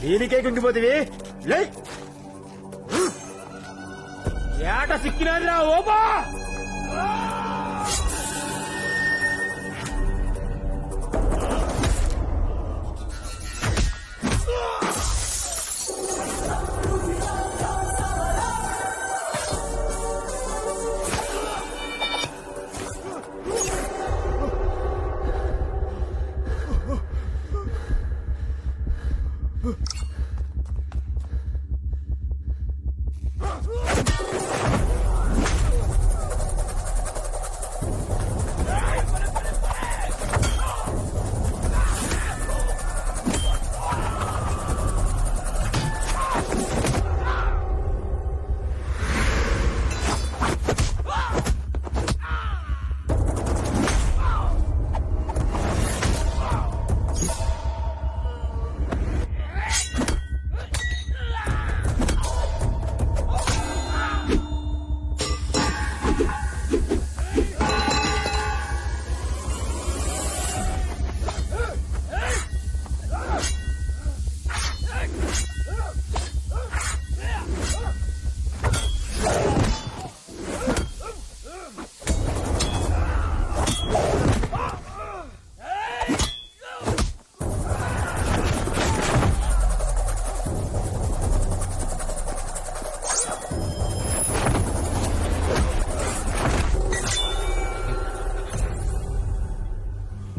దీనికే కుంగిపోతివి లే ఏట సిక్కినాదిరా ఓబా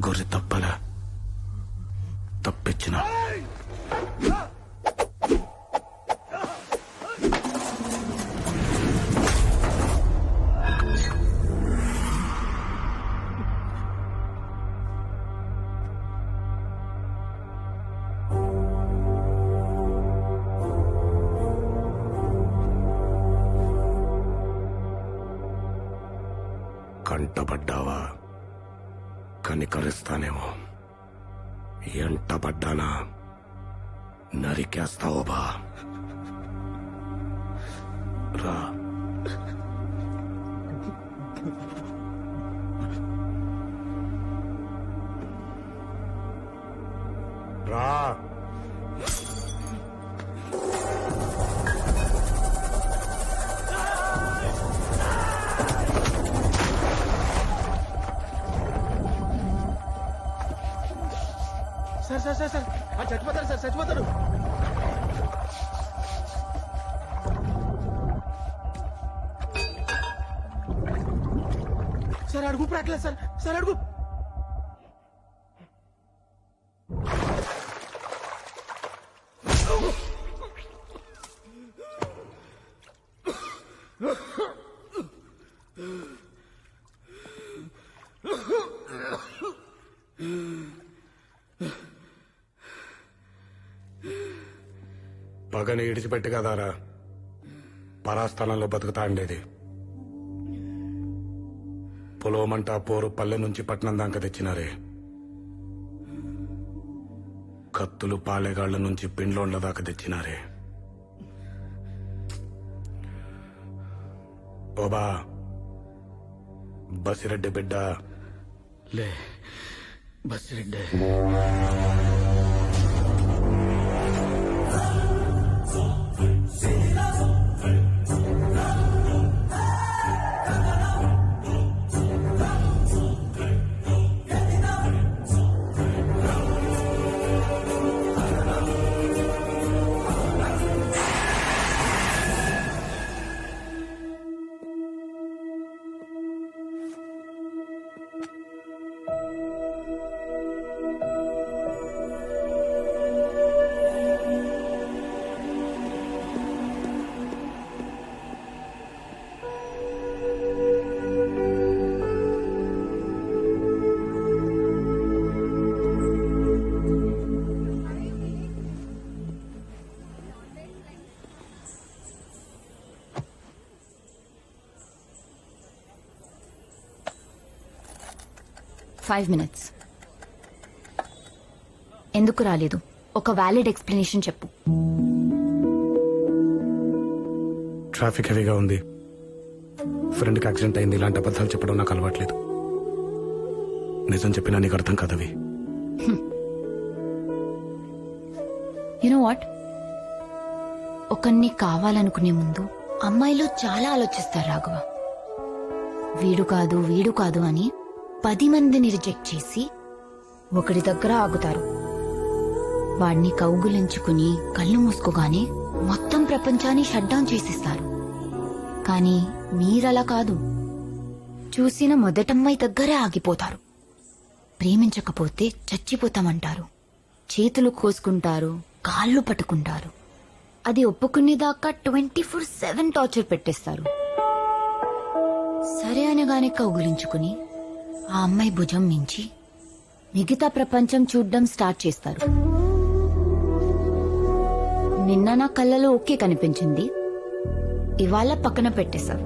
గొర్రె తప్పల తప్పించిన కంటపడ్డావా కనికరిస్తానేమో ఎంటపడ్డానా నరికేస్తావో బా రా రా సార్ సార్ సార్ సార్ చచ్చిపోతాడు సార్ చచ్చిపోతాడు సార్ అడుగు రావట్లేదు సార్ సార్ అడుగు పగని ఇడిచిపెట్టి కదారా పరాస్థలంలో బతుకుతా ఉండేది. పొలమంటా పోరు పల్లె నుంచి పట్నం దాకా తెచ్చినారే. కత్తులు పాలెగాళ్ల నుంచి పిండ్లోండ్ల దాకా తెచ్చినారే. ఓబా బసిరెడ్డి బిడ్డ లే బసిరెడ్డి ఫైవ్ మినిట్స్. ఎందుకు రాలేదు? ఒక వ్యాలిడ్ ఎక్స్ప్లెనేషన్ చెప్పు. ట్రాఫిక్ హెవీగా ఉంది, ఫ్రెండ్కి యాక్సిడెంట్ అయింది. ఇలాంటి అబద్ధాలు చెప్పడం నాకు అలవాట్లేదు. నిజం చెప్పినా నీకు అర్థం కాదవి. యు నో వాట్, ఒకరిని కావాలనుకునే ముందు అమ్మాయిలు చాలా ఆలోచిస్తారు రాఘవ. వీడు కాదు అని 10 మందిని రిజెక్ట్ చేసి ఒకడి దగ్గర ఆగుతారు. వాడిని కౌగులించుకుని కళ్ళు మూసుకోగానే మొత్తం ప్రపంచాన్ని షట్ డౌన్ చేసిస్తారు. కానీ మీరలా కాదు. చూసిన మొదటమ్మాయి దగ్గరే ఆగిపోతారు. ప్రేమించకపోతే చచ్చిపోతామంటారు. చేతులు కోసుకుంటారు, కాళ్ళు పట్టుకుంటారు. అది ఒప్పుకునేదాకా 24/7 టార్చర్ పెట్టేస్తారు. సరే అనగానే కౌగులించుకుని ఆ అమ్మాయి భుజం మించి మిగతా ప్రపంచం చూడ్డం స్టార్ట్ చేస్తారు. నిన్న నా కళ్ళలో ఓకే కనిపించింది, ఇవాళ పక్కన పెట్టేశారు.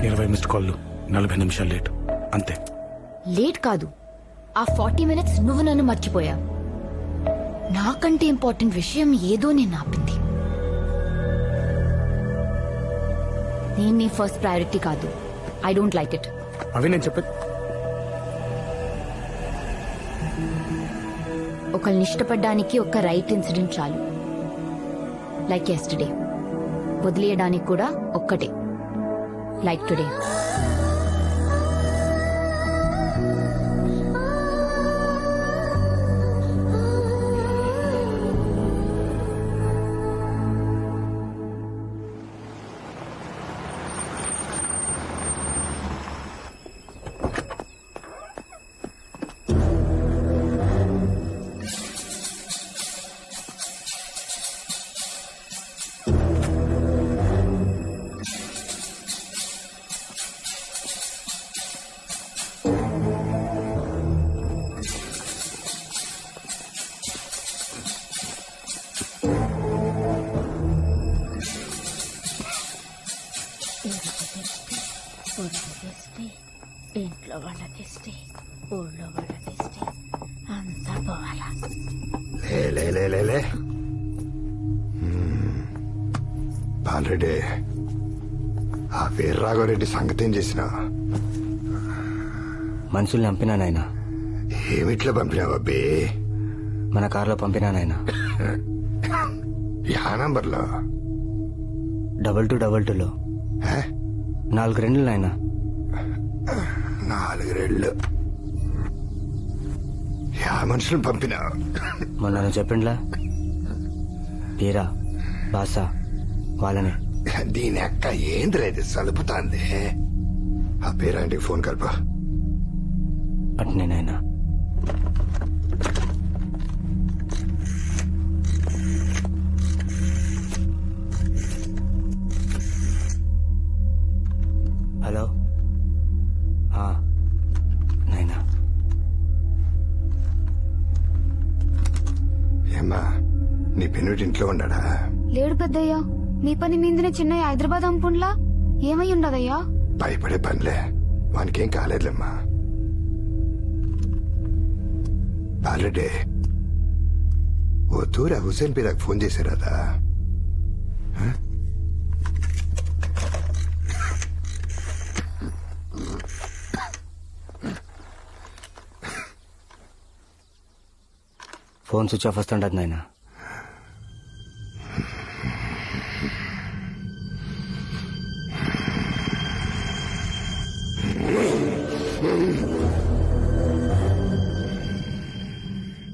20 మిస్డ్ కాళ్ళు, 40 నిమిషాలు లేట్, అంతే. లేట్ కాదు, ఆ 40 మినిట్స్ నువ్వు నన్ను మర్చిపోయావు. నాకంటే ఇంపార్టెంట్ విషయం ఏదో నేను ఆపింది. నేను నీ ఫస్ట్ ప్రయారిటీ కాదు. I don't like it. అవి నేను చెప్పేది. ఒకళ్ళని ఇష్టపడ్డానికి ఒక రైట్ ఇన్సిడెంట్ చాలు. Like yesterday. వదిలేయడానికి కూడా ఒక్కటే, లైక్ టుడే. ఇంట్లో వాళ్ళ దిష్టి, ఊళ్ళో వాళ్ళ దిష్టి, అంతా పోవాలా. లే బాలరెడ్డి, ఆ వీర్రాఘవరెడ్డి సంగతి ఏం చేసినా? మనుషుల్ని పంపినా నాయనా. ఏమిట్లా పంపినావు అబ్బే? మన కారులో పంపినా నాయనా. యా నంబర్లో? 2222లో. 4 రెండ్లు నాయనా. 4 రెళ్ళు. యా మనుషులను పంపినావు? మొన్న నువ్వు చెప్పిండ్లా, పీరా బాసా వాళ్ళని. దీని అక్క ఏంద్రేది సలుపుతాంది? ఆ పేరాంటికి ఫోన్ కలపా. అట్నే నాయనా. హలో. నాయనా. ఏమ్మా, నీ పెనుటి ఇంట్లో ఉన్నాడా? లేడు పెద్దయ్యా. నీ పని మీదనే చిన్నయ్య హైదరాబాద్ అంపుండ్లా. ఏమై ఉండదయ్యా? భయపడే పనిలే, వానికేం కాలేదులేమ్మా. బాలరెడ్డి, ఓ తూర హుసేన్ పీరాకు ఫోన్ చేశారదా? ఫోన్ స్విచ్ ఆఫ్ వస్తుండదు నాయనా.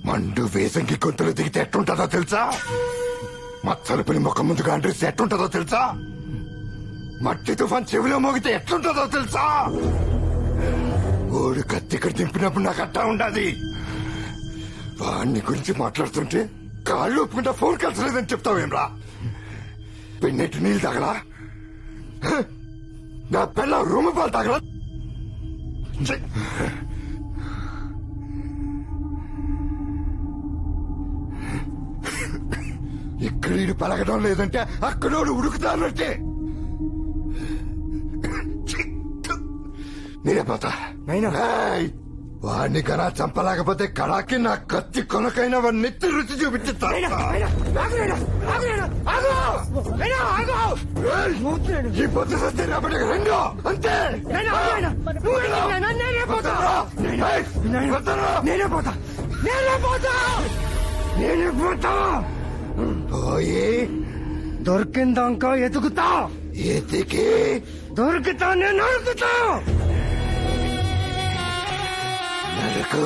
మండు వేసంగి గొంతులు దిగితే ఎట్టుంటుందో తెలుసా? మచ్చలు పని ముఖం ముందుగా అండ్రిస్తే ఎట్టుంటుందో తెలుసా? మట్టి తుఫాన్ చెవిలో మోగితే ఎట్లుంటుందో తెలుసా? ఓడు కత్తి ఇక్కడ దింపినప్పుడు నాకు అట్టా ఉండాది. వాడిని గురించి మాట్లాడుతుంటే కాళ్ళు ఒప్పుకుంటా ఫోన్ కలిసలేదని చెప్తావేమ్రా? పెన్నెట్టు నీళ్ళు తగలా? నా పిల్ల రూమ్ పాలు తగలా? ఛీ! ఇక్కడ వీడు పలకడం లేదంటే అక్కడోడు ఉడుకుతానంటే నేనే పోతా. ఏయ్! వాడిని కన్నా చంపలేకపోతే కడాకి నా కత్తి కొనకైనా వాడిని నెత్తి రుచి చూపించుతా. ఈ పొద్దు సత్తే రేపటికి రెండో అంతే. నేనే పోతా. నేను పోతా పోయి దొరికిందాక ఎదుగుతా ఎతికి దొరుకుతా నేను నరుకుతా నరుకు